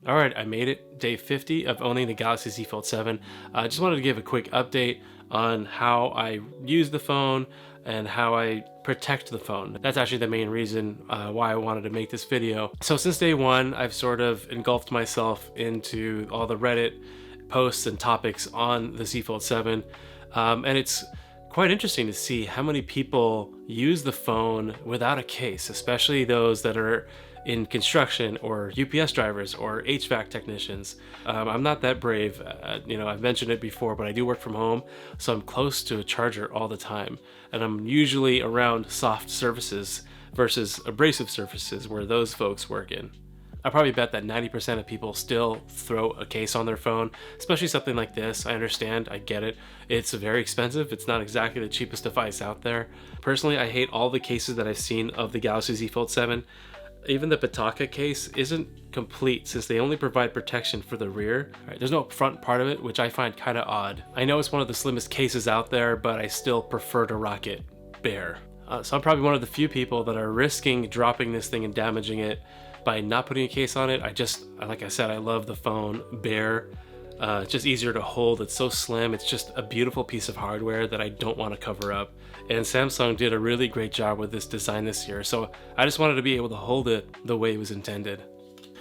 All right, I made it. Day 50 of owning the Galaxy Z Fold 7. I just wanted to give a quick update on how I use the phone and how I protect the phone. That's actually the main reason why I wanted to make this video. So since day one, I've sort of engulfed myself into all the Reddit posts and topics on the Z Fold 7. And it's quite interesting to see how many people use the phone without a case, especially those that are in construction or UPS drivers or HVAC technicians. I'm not that brave. I've mentioned it before, but I do work from home, so I'm close to a charger all the time. And I'm usually around soft surfaces versus abrasive surfaces where those folks work in. I probably bet that 90% of people still throw a case on their phone, especially something like this. I understand, I get it. It's very expensive. It's not exactly the cheapest device out there. Personally, I hate all the cases that I've seen of the Galaxy Z Fold 7. Even the Pitaka case isn't complete since they only provide protection for the rear. There's no front part of it, which I find kind of odd. I know it's one of the slimmest cases out there, but I still prefer to rock it bare. So I'm probably one of the few people that are risking dropping this thing and damaging it by not putting a case on it. Like I said, I love the phone bare. It's just easier to hold. It's so slim. It's just a beautiful piece of hardware that I don't want to cover up. And Samsung did a really great job with this design this year. So I just wanted to be able to hold it the way it was intended.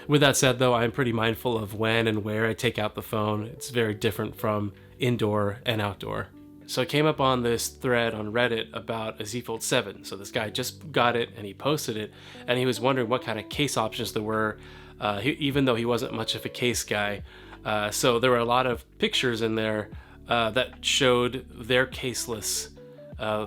With that said though, I'm pretty mindful of when and where I take out the phone. It's very different from indoor and outdoor. So I came up on this thread on Reddit about a Z Fold 7. So this guy just got it and he posted it and he was wondering what kind of case options there were, even though he wasn't much of a case guy. So there were a lot of pictures in there that showed their caseless,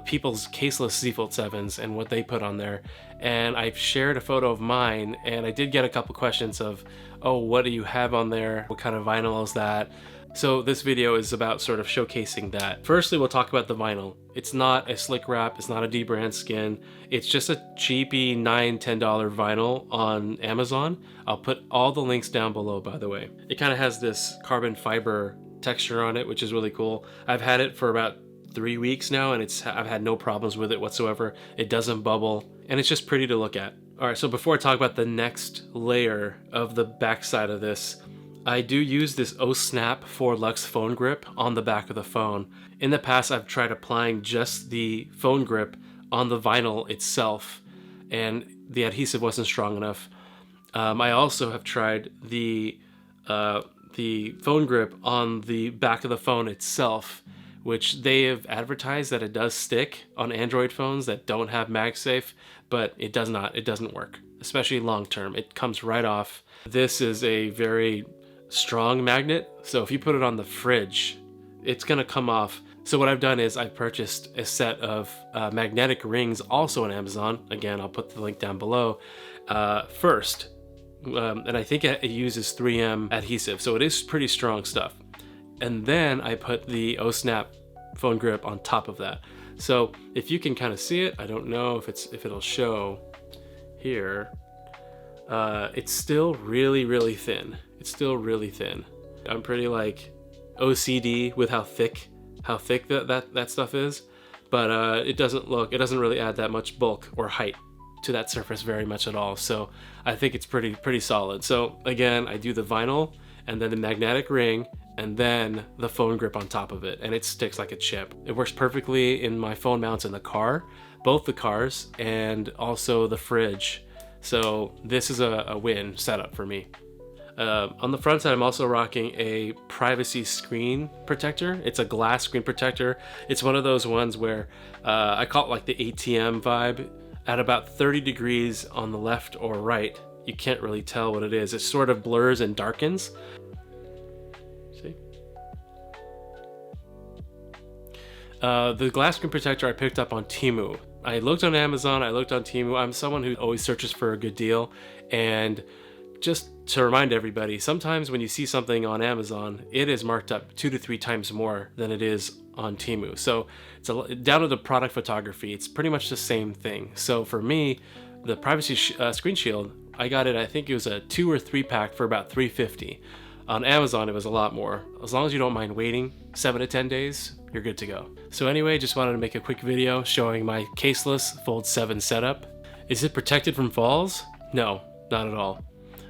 people's caseless Z Fold 7s and what they put on there. And I've shared a photo of mine and I did get a couple questions of, oh, what do you have on there? What kind of vinyl is that? So this video is about sort of showcasing that. Firstly, we'll talk about the vinyl. It's not a slick wrap, it's not a dbrand skin. It's just a cheapy $9-10 vinyl on Amazon. I'll put all the links down below, by the way. It kind of has this carbon fiber texture on it, which is really cool. I've had it for about 3 weeks now and I've had no problems with it whatsoever. It doesn't bubble and it's just pretty to look at. All right, so before I talk about the next layer of the backside of this, I do use this OSnap 4Lux phone grip on the back of the phone. In the past, I've tried applying just the phone grip on the vinyl itself, and the adhesive wasn't strong enough. I also have tried the phone grip on the back of the phone itself, which they have advertised that it does stick on Android phones that don't have MagSafe, but it does not. It doesn't work, especially long term. It comes right off. This is a very strong magnet, so if you put it on the fridge, it's gonna come off. So what I've done is I've purchased a set of magnetic rings also on Amazon. Again, I'll put the link down below. First, and I think it uses 3M adhesive, so it is pretty strong stuff. And then I put the OSnap phone grip on top of that. So if you can kind of see it, I don't know if it'll show here. It's still really thin. It's still really thin. I'm pretty like OCD with how thick that stuff is, but it doesn't really add that much bulk or height to that surface very much at all. So I think it's pretty solid. So again, I do the vinyl and then the magnetic ring and then the phone grip on top of it, and it sticks like a chip. It works perfectly in my phone mounts in the car, both the cars and also the fridge. So this is a win setup for me. On the front side, I'm also rocking a privacy screen protector. It's a glass screen protector. It's one of those ones where I call it like the ATM vibe. At about 30 degrees on the left or right, you can't really tell what it is. It sort of blurs and darkens. See? The glass screen protector I picked up on Temu. I looked on Amazon, I looked on Temu. I'm someone who always searches for a good deal, and just to remind everybody, sometimes when you see something on Amazon, it is marked up 2 to 3 times more than it is on Temu. So it's down to the product photography, it's pretty much the same thing. So for me, the privacy screen shield, I got it, I think it was a 2 or 3 pack for about $3.50. On Amazon, it was a lot more. As long as you don't mind waiting 7 to 10 days, you're good to go. So anyway, just wanted to make a quick video showing my caseless Fold 7 setup. Is it protected from falls? No, not at all.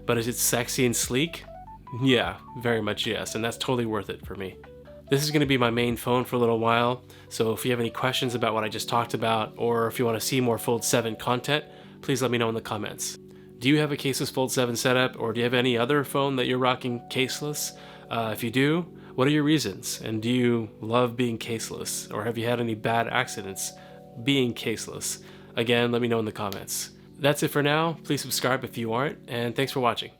But is it sexy and sleek? Yeah, very much yes, and that's totally worth it for me. This is going to be my main phone for a little while, so if you have any questions about what I just talked about, or if you want to see more Fold 7 content, please let me know in the comments. Do you have a caseless Fold 7 setup, or do you have any other phone that you're rocking caseless? If you do, what are your reasons? And do you love being caseless, or have you had any bad accidents being caseless? Again, let me know in the comments. That's it for now. Please subscribe if you aren't, and thanks for watching.